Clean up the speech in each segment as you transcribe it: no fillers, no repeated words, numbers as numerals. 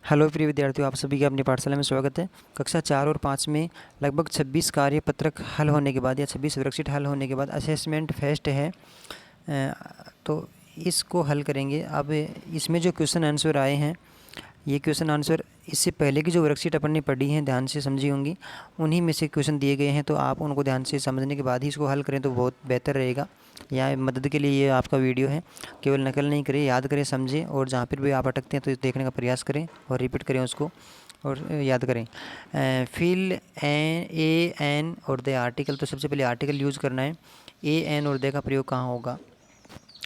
Hello प्रिय विद्यार्थियों, आप सभी का अपनी पाठशाला में स्वागत है। कक्षा 4 और 5 में लगभग 26 कार्यपत्रक हल होने के बाद या 26 वर्कशीट हल होने के बाद असेसमेंट फेस्ट है। तो इसको हल करेंगे। अब इसमें जो क्वेश्चन आंसर आए हैं, ये क्वेश्चन आंसर इससे पहले की जो वर्कशीट अपन ने पढ़ी हैं, ध्यान से समझी होंगी, उन्हीं में से क्वेश्चन दिए गए हैं। तो आप उनको ध्यान से समझने के बाद ही इसको हल करें तो बहुत बेहतर रहेगा। या मदद के लिए ये आपका वीडियो है। केवल नकल नहीं करें, याद करें, समझें, और जहाँ पर भी आप अटकते हैं तो देखने का प्रयास करें और रिपीट करें उसको और याद करें। फिल ए एन और द आर्टिकल। तो सबसे पहले आर्टिकल यूज़ करना है। ए एन और द का प्रयोग कहाँ होगा?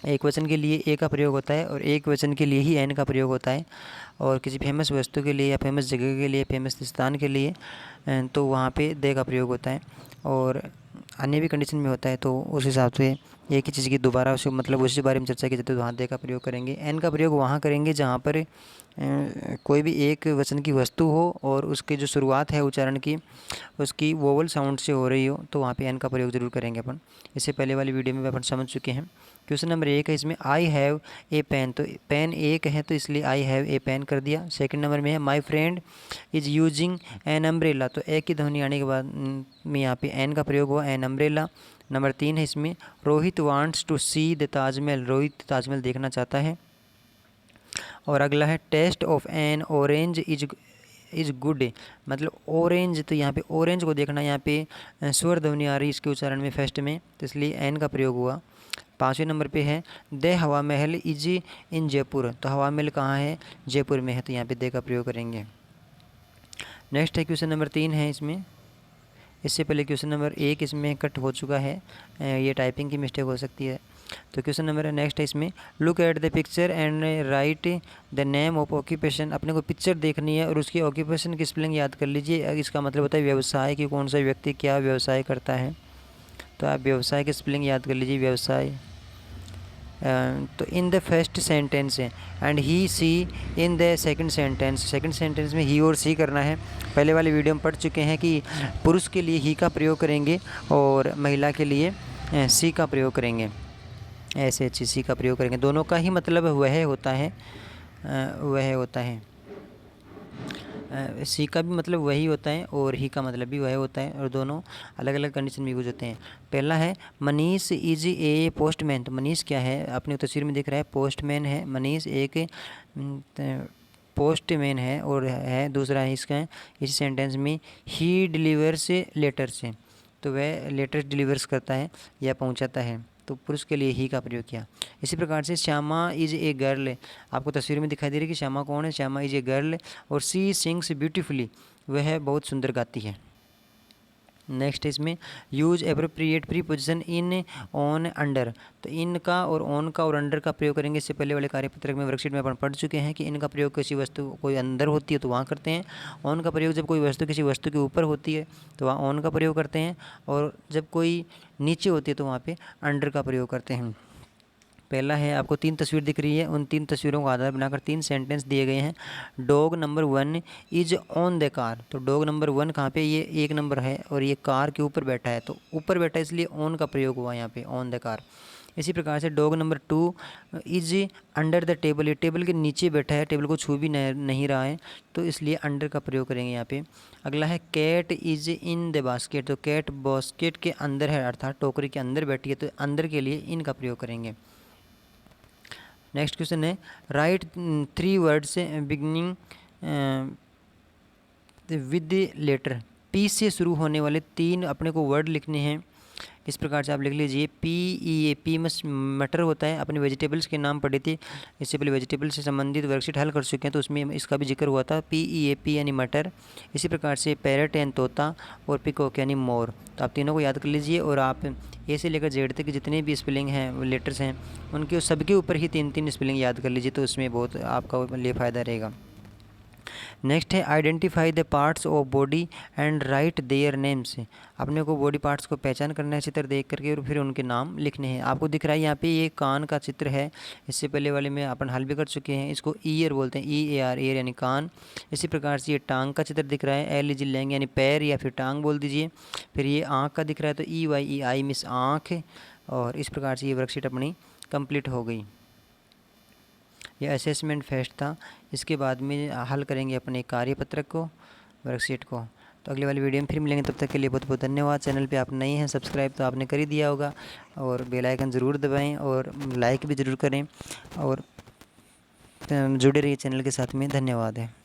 एक वचन के लिए ए का प्रयोग होता है और एक वचन के लिए ही एन का प्रयोग होता है। और किसी फेमस वस्तु के लिए या फेमस जगह के लिए, फेमस स्थान के लिए तो वहाँ पे दे का प्रयोग होता है। और अन्य भी कंडीशन में होता है तो उस हिसाब से एक ही चीज़ की दोबारा उसको मतलब उसी बारे में चर्चा की जाती है तो वहाँ दे का प्रयोग करेंगे। एन का प्रयोग वहाँ करेंगे जहाँ पर कोई भी एक वचन की वस्तु हो और उसकी जो शुरुआत है उच्चारण की उसकी वोवल साउंड से हो रही हो तो वहाँ पे एन का प्रयोग ज़रूर करेंगे अपन। इससे पहले वाली वीडियो में अपन समझ चुके हैं। क्वेश्चन नंबर 1 है, इसमें आई हैव ए पेन। तो पेन एक है तो इसलिए आई हैव ए पेन कर दिया। सेकंड नंबर में है my friend is using an umbrella. तो ए की ध्वनि आने के बाद में यहाँ पे एन का प्रयोग हुआ, एन अम्ब्रेला। नंबर 3 है इसमें Rohit wants to see the Taj Mahal. Rohit Taj Mahal देखना चाहता है। और अगला है taste of an orange is good. मतलब ऑरेंज, तो यहाँ पे ऑरेंज को देखना, यहाँ पे स्वर ध्वनि आ रही इसके उच्चारण में फर्स्ट में, तो इसलिए एन का प्रयोग हुआ। 5वें नंबर पे है द हवा महल इज इन जयपुर। तो हवा महल कहाँ है? जयपुर में है, तो यहाँ पे दे का प्रयोग करेंगे। नेक्स्ट है क्वेश्चन नंबर 3 है इसमें। इससे पहले क्वेश्चन नंबर 1 इसमें कट हो चुका है, ये टाइपिंग की मिस्टेक हो सकती है। तो क्वेश्चन नंबर नेक्स्ट है इसमें look at the picture and right the name of occupation. अपने को पिक्चर देखनी है और उसकी ऑक्यूपेशन की स्पेलिंग याद कर लीजिए। इसका मतलब होता है व्यवसाय, कि कौन सा व्यक्ति क्या व्यवसाय करता है। तो आप व्यवसाय की स्पेलिंग याद कर लीजिए, व्यवसाय। तो इन द फर्स्ट सेंटेंस है and he see in the second sentence. Second sentence में ही और सी करना है। पहले वाले वीडियो में पढ़ चुके हैं कि पुरुष के लिए ही का प्रयोग करेंगे और महिला के लिए सी का प्रयोग करेंगे। ऐसे अच्छी सी का प्रयोग करेंगे। दोनों का ही मतलब वह होता है, वह होता है। सी का भी मतलब वही होता है और ही का मतलब भी वह होता है, और दोनों अलग अलग कंडीशन में यूज होते हैं। पहला है मनीष इज ए पोस्टमैन। तो मनीष क्या है? अपनी तस्वीर में दिख रहा है, पोस्टमैन है। मनीष एक पोस्टमैन है। और है दूसरा है इसका, इस सेंटेंस में ही डिलीवर्स लेटर्स है। तो वह लेटर्स डिलीवर्स करता है या पहुंचाता है, तो पुरुष के लिए ही का प्रयोग किया। इसी प्रकार से श्यामा इज़ ए गर्ल। आपको तस्वीर में दिखाई दे रही है कि श्यामा कौन है? Shyama is a girl. और सी सिंग्स ब्यूटीफुली, वह बहुत सुंदर गाती है। नेक्स्ट इसमें use appropriate preposition in, on, under. तो इन का और ऑन का और अंडर का प्रयोग करेंगे। इससे पहले वाले कार्यपत्रक में वर्कशीट में अपन पढ़ चुके हैं कि इनका प्रयोग किसी वस्तु कोई अंदर होती है तो वहाँ करते हैं। ऑन का प्रयोग जब कोई वस्तु किसी वस्तु के ऊपर होती है तो वहाँ ऑन का प्रयोग करते हैं, और जब कोई नीचे होती है तो वहाँ पे अंडर का प्रयोग करते हैं। पहला है, आपको 3 तस्वीर दिख रही है, उन 3 तस्वीरों का आधार बनाकर 3 सेंटेंस दिए गए हैं। Dog number 1 is on the car. तो डॉग नंबर 1 कहाँ पे? ये 1 नंबर है और ये कार के ऊपर बैठा है, तो ऊपर बैठा है इसलिए ऑन का प्रयोग हुआ यहाँ पे, ऑन द कार। इसी प्रकार से dog number 2 is under the table. ये टेबल के नीचे बैठा है, टेबल को छू भी नहीं रहा है, तो इसलिए अंडर का प्रयोग करेंगे यहाँ पे। अगला है cat is in the basket. तो कैट बास्केट के अंदर है, अर्थात टोकरी के अंदर बैठी है, तो अंदर के लिए इन का प्रयोग करेंगे। नेक्स्ट क्वेश्चन है write 3 words beginning with the letter P से शुरू होने वाले 3 अपने को वर्ड लिखने हैं। इस प्रकार से आप लिख लीजिए पी ई ए। पी मटर होता है। अपने वेजिटेबल्स के नाम पढ़े थे, इससे पहले वेजिटेबल से संबंधित वर्कशीट हल कर चुके हैं तो उसमें इसका भी जिक्र हुआ था, पी ई ए पी यानी मटर। इसी प्रकार से पैरट यानी तोता, और पिकॉक यानी मोर। तो आप तीनों को याद कर लीजिए और आप ए से लेकर जेड तक जितने भी स्पेलिंग हैं, लेटर्स हैं, उनके सबके ऊपर ही 3-3 स्पेलिंग याद कर लीजिए, तो उसमें बहुत आपका लिए फ़ायदा रहेगा। नेक्स्ट है identify the parts of body and right their names. अपने को बॉडी पार्ट्स को पहचान करना है चित्र देख करके और फिर उनके नाम लिखने हैं। आपको दिख रहा है यहाँ पे ये कान का चित्र है, इससे पहले वाले में अपन हल भी कर चुके हैं। इसको ईयर बोलते हैं, ई ए आर, ईयर यानी कान। इसी प्रकार से ये टांग का चित्र दिख रहा है, एल इज लैंग यानी पैर या फिर टांग बोल दीजिए। फिर ये आँख का दिख रहा है तो E Y E I miss आँख। और इस प्रकार से ये वर्कशीट अपनी कंप्लीट हो गई। ये असेसमेंट फेस्ट था। इसके बाद में हल करेंगे अपने कार्यपत्रक को, वर्कशीट को। तो अगले वाली वीडियो में फिर मिलेंगे, तब तक के लिए बहुत बहुत धन्यवाद। चैनल पे आप नए हैं, सब्सक्राइब तो आपने कर ही दिया होगा, और बेल आइकन ज़रूर दबाएं और लाइक भी ज़रूर करें, और जुड़े रहिए चैनल के साथ में। धन्यवाद है।